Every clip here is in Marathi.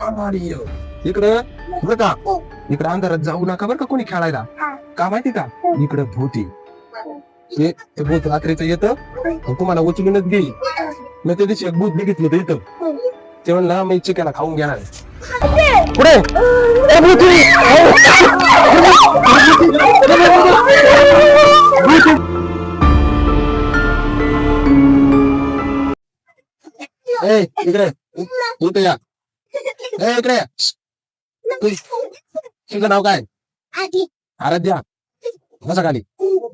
इकडं बरं का, इकडं अंधारात जाऊ नका बरं का कोणी खेळायला. का माहिती का, इकडं भूती ते भूत रात्रीचं येतं तुम्हाला उचलूनच घेईल. मी त्या दिवशी एक भूत बघितलं होतं इथं, ते म्हणलं मी चिकन खाऊन घेणार आहे. पुढे इकडे इथं या. इकडे तुझं नाव काय? आराध्या. बसा खाली.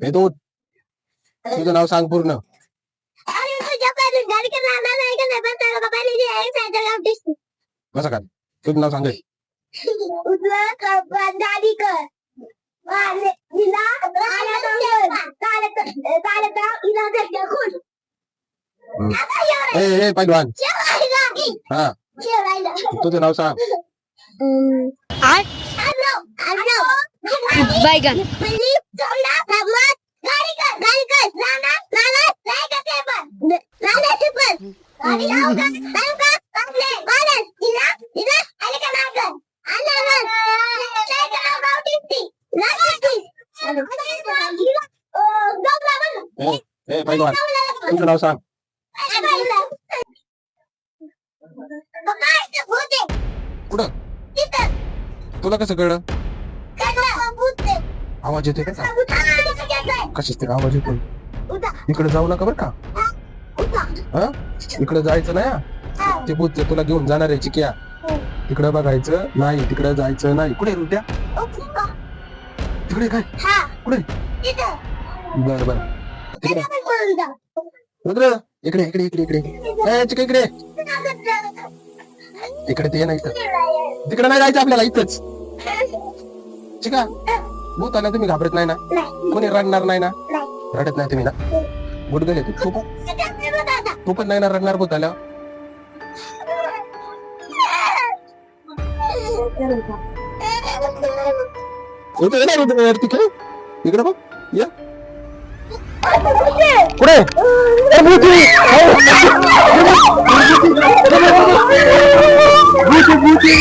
हे तो तुझं नाव सांग पूर्ण. बसा खाली. तुझं नाव सांग. पैलवान, हा तुझं नाव सांग. बैगन. पैलवान, तुझं नाव सांग. कुठं? तुला कसं कळलं? आवाज येतोय का? कशाच तरी आवाज येतोय. इकडे जाऊ नका बरं का. हा, इकडे जायचं नाही. ते भूत तुला घेऊन जाणार आहे चिक्या. तिकडे बघायचं नाही, तिकडे जायचं नाही. कुठे रुद्या? तिकडे काय? कुठे? बर बर. रुद्र इकडे इकडे इकडे इकडे चिक्या इकडे. तिकडे ते नाही, तिकडे नाही जायचं आपल्याला, इथंच. चिका भूत आला तुम्ही घाबरत नाही ना? कोणी रडणार नाही ना? रडत नाही तुम्ही ना? गुडगले तू पण नाही ना रडणार भूत आल्या? तिकडे इकडे बघ या. पुढे भूती